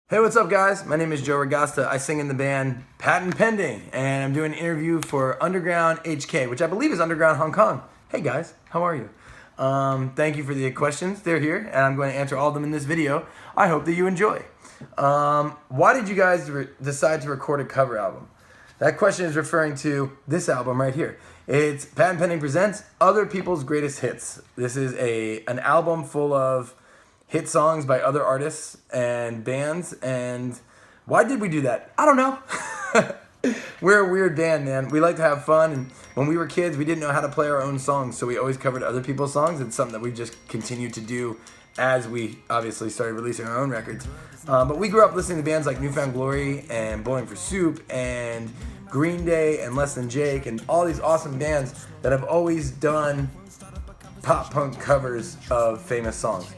Hey, what's up, guys? My name is Joe Ragasta. I sing in the band Patent Pending, and I'm doing an interview for Underground HK, which I believe is Underground Hong Kong. Hey, guys, how are you? Thank you for the questions. They're here, and I'm going to answer all of them in this video. I hope that you enjoy. Why did you guys decide to record a cover album? That question is referring to this album right here. It's Patent Pending Presents Other People's Greatest Hits. This is an album full of hit songs by other artists and bands. And why did we do that? I don't know. We're a weird band, man. We like to have fun, and when we were kids, we didn't know how to play our own songs, so we always covered other people's songs. It's something that we just continued to do as we obviously started releasing our own records. But we grew up listening to bands like New Found Glory and Bowling for Soup and Green Day and Less Than Jake and all these awesome bands that have always done pop punk covers of famous songs.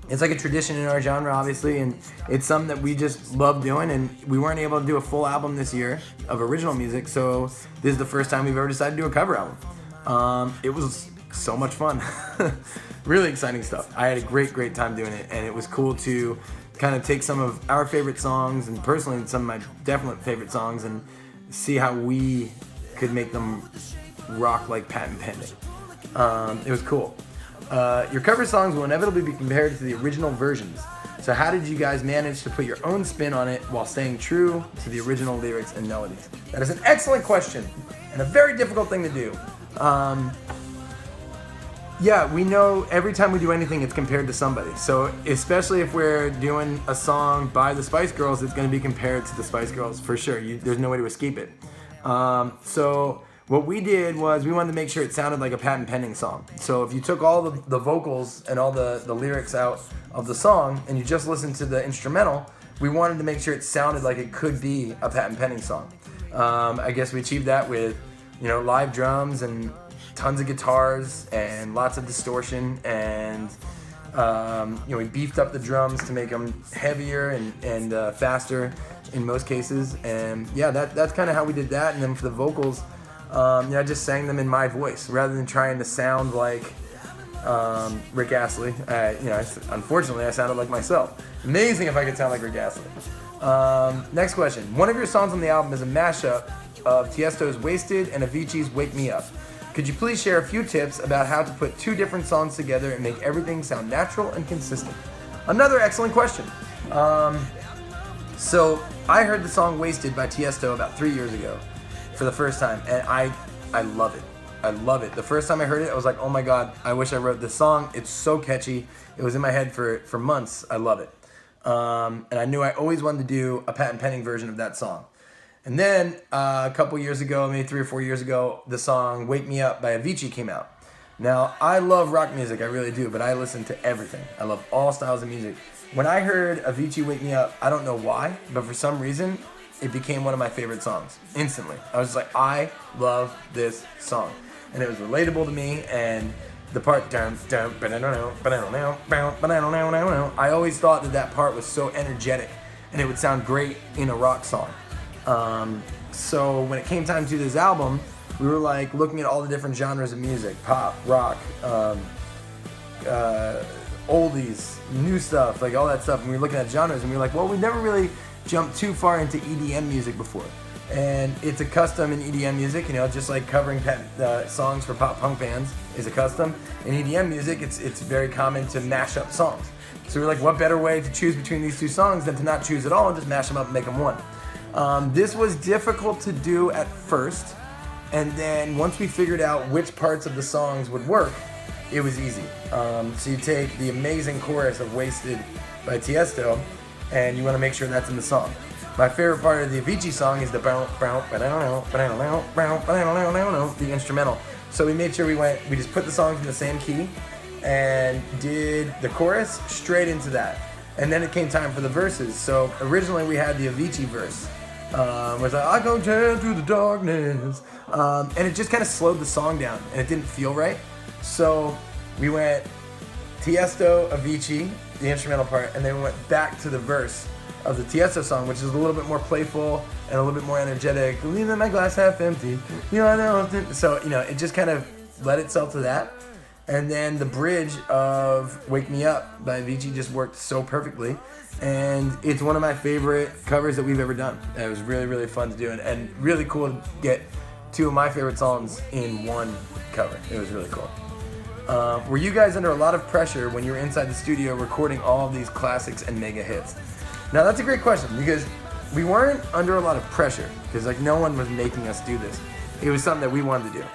It's like a tradition in our genre, obviously, and it's something that we just love doing, and we weren't able to do a full album this year of original music, so this is the first time we've ever decided to do a cover album. It was so much fun. Really exciting stuff. I had a great time doing it, and it was cool to kind of take some of our favorite songs, and personally some of my definite favorite songs, and see how we could make them rock like Patent Pending. It was cool. Your cover songs will inevitably be compared to the original versions. So how did you guys manage to put your own spin on it while staying true to the original lyrics and melodies? That is an excellent question and a very difficult thing to do. Yeah, we know every time we do anything, it's compared to somebody. So especially if we're doing a song by the Spice Girls, it's going to be compared to the Spice Girls for sure. There's no way to escape it. So what we did was we wanted to make sure it sounded like a Patent Pending song. So if you took all the vocals and all the lyrics out of the song and you just listened to the instrumental, we wanted to make sure it sounded like it could be a Patent Pending song. I guess we achieved that with, live drums and tons of guitars and lots of distortion, and we beefed up the drums to make them heavier and faster in most cases. And yeah, that's kind of how we did that. And then for the vocals, I just sang them in my voice rather than trying to sound like Rick Astley. Unfortunately, I sounded like myself. Amazing if I could sound like Rick Astley. Next question. One of your songs on the album is a mashup of Tiesto's Wasted and Avicii's Wake Me Up. Could you please share a few tips about how to put two different songs together and make everything sound natural and consistent? Another excellent question. So I heard the song Wasted by Tiesto about 3 years ago for the first time, and I love it. I love it. The first time I heard it, I was like, oh my God, I wish I wrote this song. It's so catchy. It was in my head for months. I love it. And I knew I always wanted to do a Patent Pending version of that song. And then a couple years ago, maybe 3 or 4 years ago, the song Wake Me Up by Avicii came out. Now, I love rock music, I really do, but I listen to everything. I love all styles of music. When I heard Avicii Wake Me Up, I don't know why, but for some reason, it became one of my favorite songs instantly. I was just like, I love this song. And it was relatable to me, and the part, I always thought that part was so energetic, and it would sound great in a rock song. So when it came time to do this album, we were like looking at all the different genres of music, pop, rock, oldies, new stuff, like all that stuff. And we were looking at genres, and we were like, well, we never really jumped too far into EDM music before. And it's a custom in EDM music, just like covering songs for pop punk bands is a custom. In EDM music, it's very common to mash up songs. So we were like, what better way to choose between these two songs than to not choose at all and just mash them up and make them one? This was difficult to do at first, and then once we figured out which parts of the songs would work, it was easy. So you take the amazing chorus of Wasted by Tiesto, and you want to make sure that's in the song. My favorite part of the Avicii song is the instrumental. So we made sure we just put the songs in the same key and did the chorus straight into that. And then it came time for the verses. So originally we had the Avicii verse. Where it's like, I go down through the darkness. And it just kind of slowed the song down, and it didn't feel right. So we went Tiesto, Avicii, the instrumental part, and then we went back to the verse of the Tiesto song, which is a little bit more playful and a little bit more energetic. Leaving my glass half empty. So, it just kind of led itself to that. And then the bridge of Wake Me Up by Avicii just worked so perfectly. And it's one of my favorite covers that we've ever done. And it was really, really fun to do, and really cool to get two of my favorite songs in one cover. It was really cool. Were you guys under a lot of pressure when you were inside the studio recording all of these classics and mega hits? Now that's a great question, because we weren't under a lot of pressure, because like no one was making us do this. It was something that we wanted to do.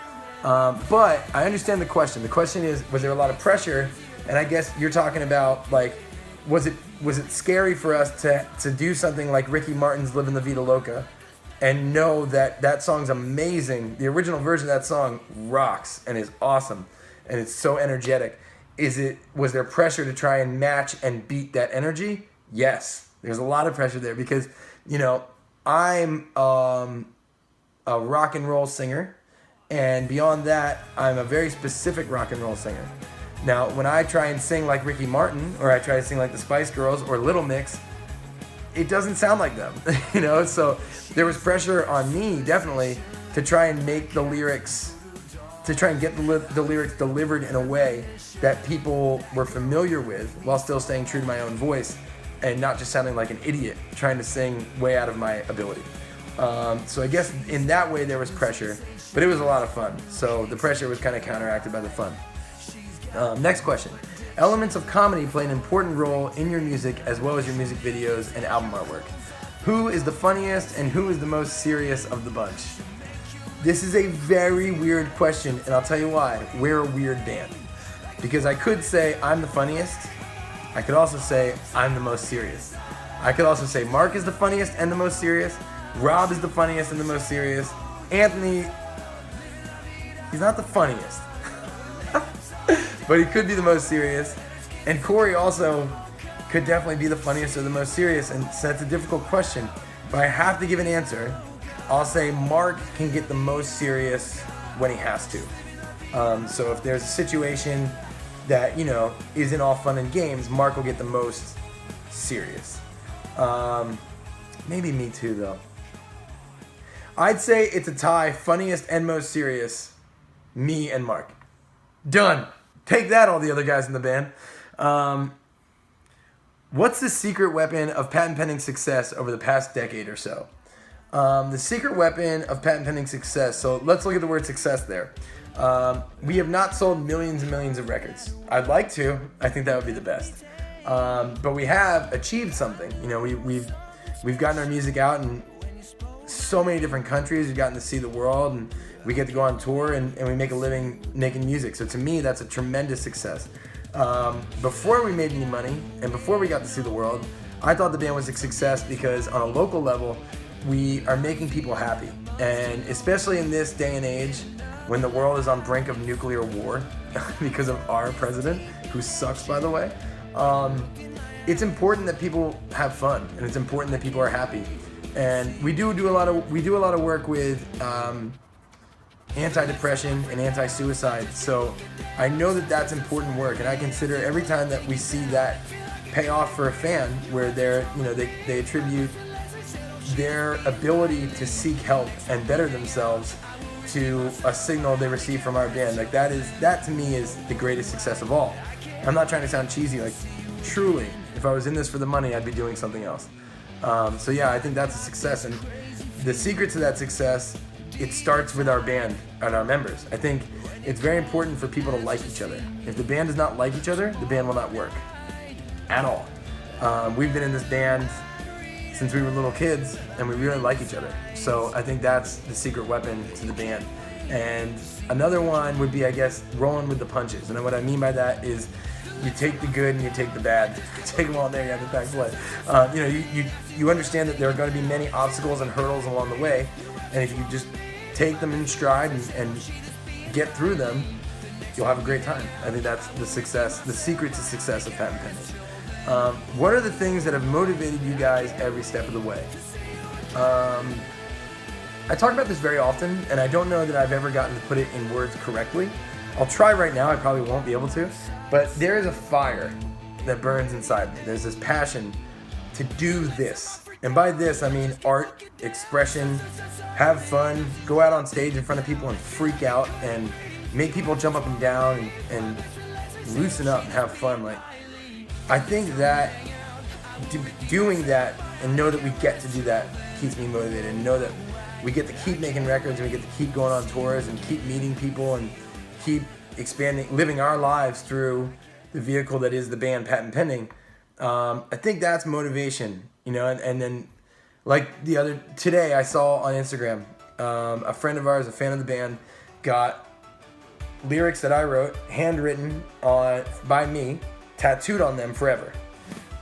But I understand the question. The question is, was there a lot of pressure? And I guess you're talking about like, was it scary for us to do something like Ricky Martin's "Livin' La Vida Loca" and know that that song's amazing? The original version of that song rocks and is awesome, and it's so energetic. Was there pressure to try and match and beat that energy? Yes, there's a lot of pressure there, because I'm a rock and roll singer, and beyond that, I'm a very specific rock and roll singer. Now, when I try and sing like Ricky Martin, or I try to sing like the Spice Girls or Little Mix, it doesn't sound like them, So there was pressure on me, definitely, to try and make the lyrics, to try and get the lyrics delivered in a way that people were familiar with, while still staying true to my own voice, and not just sounding like an idiot trying to sing way out of my ability. So I guess in that way there was pressure, but it was a lot of fun. So the pressure was kind of counteracted by the fun. Next question. Elements of comedy play an important role in your music as well as your music videos and album artwork. Who is the funniest and who is the most serious of the bunch? This is a very weird question, and I'll tell you why. We're a weird band. Because I could say I'm the funniest. I could also say I'm the most serious. I could also say Mark is the funniest and the most serious. Rob is the funniest and the most serious. Anthony, he's not the funniest. But he could be the most serious. And Corey also could definitely be the funniest or the most serious. And so that's a difficult question. But I have to give an answer. I'll say Mark can get the most serious when he has to. So if there's a situation that, isn't all fun and games, Mark will get the most serious. Maybe me too, though. I'd say it's a tie, funniest and most serious, me and Mark. Done. Take that, all the other guys in the band. What's the secret weapon of patent pending success over the past decade or so? The secret weapon of patent pending success, so let's look at the word success there. We have not sold millions and millions of records. I'd like to. I think that would be the best. But we have achieved something. We've gotten our music out in so many different countries. We've gotten to see the world, and we get to go on tour, and we make a living making music. So to me, that's a tremendous success. Before we made any money and before we got to see the world, I thought the band was a success because on a local level, we are making people happy. And especially in this day and age, when the world is on brink of nuclear war because of our president, who sucks, by the way, it's important that people have fun, and it's important that people are happy. And we do a lot of work with anti-depression and anti-suicide. So I know that that's important work, and I consider every time that we see that pay off for a fan, where they attribute their ability to seek help and better themselves to a signal they receive from our band. Like that to me is the greatest success of all. I'm not trying to sound cheesy, like truly, if I was in this for the money, I'd be doing something else. So yeah, I think that's a success, and the secret to that success, it starts with our band and our members. I think it's very important for people to like each other. If the band does not like each other, the band will not work at all. We've been in this band since we were little kids, and we really like each other. So I think that's the secret weapon to the band. And another one would be, I guess, rolling with the punches. And what I mean by that is you take the good and you take the bad. Take them all there, you have the pack play. You understand that there are going to be many obstacles and hurdles along the way, and if you just take them in stride and get through them, you'll have a great time. I think that's the secret to success of patent pending. What are the things that have motivated you guys every step of the way? I talk about this very often, and I don't know that I've ever gotten to put it in words correctly. I'll try right now, I probably won't be able to, but there is a fire that burns inside me. There's this passion to do this. And by this, I mean art, expression, have fun, go out on stage in front of people and freak out and, make people jump up and down and loosen up and have fun. Like, I think that doing that and know that we get to do that keeps me motivated, and know that we get to keep making records and we get to keep going on tours and keep meeting people and keep expanding, living our lives through the vehicle that is the band Patent Pending. I think that's motivation, you know. And then, like today I saw on Instagram, a friend of ours, a fan of the band, got lyrics that I wrote, handwritten by me, tattooed on them forever.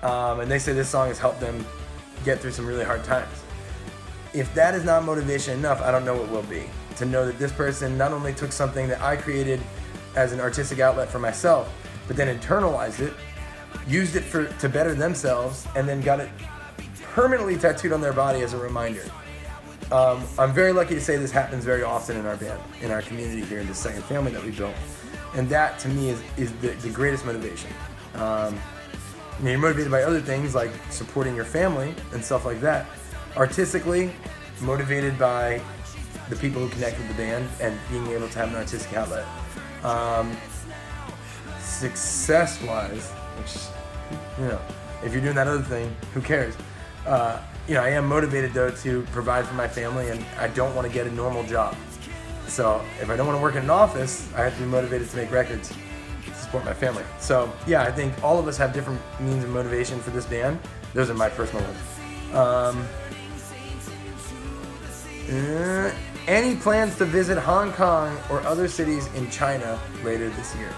And they say this song has helped them get through some really hard times. If that is not motivation enough, I don't know what will be. To know that this person not only took something that I created as an artistic outlet for myself, but then internalized it, used it to better themselves, and then got it permanently tattooed on their body as a reminder. I'm very lucky to say this happens very often in our band, in our community here, in the second family that we built. And that, to me, is the greatest motivation. You're motivated by other things like supporting your family and stuff like that. Artistically, motivated by the people who connect with the band and being able to have an artistic outlet. Success-wise, which, you know, if you're doing that other thing, who cares? You know, I am motivated though to provide for my family, and I don't want to get a normal job. So if I don't want to work in an office, I have to be motivated to make records to support my family. So yeah, I think all of us have different means of motivation for this band. Those are my personal ones. Any plans to visit Hong Kong or other cities in China later this year?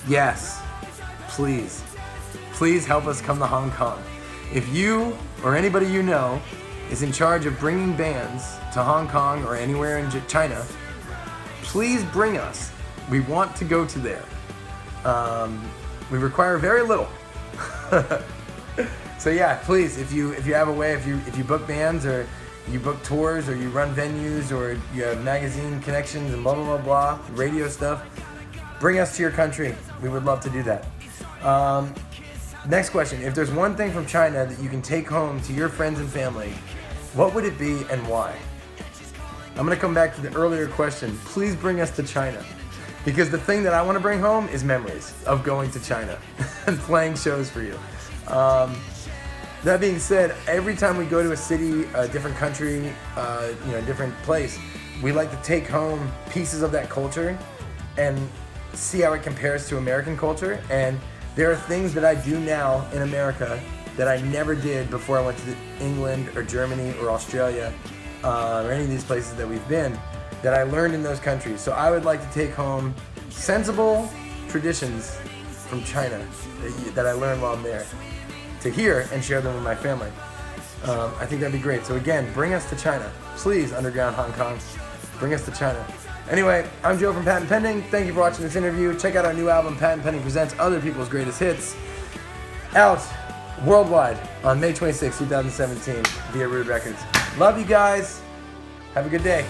Yes, please. Please help us come to Hong Kong. If you or anybody you know is in charge of bringing bands to Hong Kong or anywhere in China, please bring us. We want to go to there. We require very little. So yeah, please, if you have a way, if you book bands or you book tours or you run venues or you have magazine connections and blah blah blah blah, radio stuff, bring us to your country. We would love to do that. Next question: if there's one thing from China that you can take home to your friends and family, what would it be and why? I'm gonna come back to the earlier question. Please bring us to China, because the thing that I want to bring home is memories of going to China and playing shows for you. That being said, every time we go to a city, a different country, a different place, we like to take home pieces of that culture and see how it compares to American culture. And there are things that I do now in America that I never did before I went to England or Germany or Australia or any of these places that we've been, that I learned in those countries. So I would like to take home sensible traditions from China that I learned while I'm there, to hear and share them with my family. I think that'd be great. So again, bring us to China. Please, Underground Hong Kong, bring us to China. Anyway, I'm Joe from Patent Pending. Thank you for watching this interview. Check out our new album, Patent Pending Presents Other People's Greatest Hits, out worldwide on May 26, 2017 via Rude Records. Love you guys. Have a good day.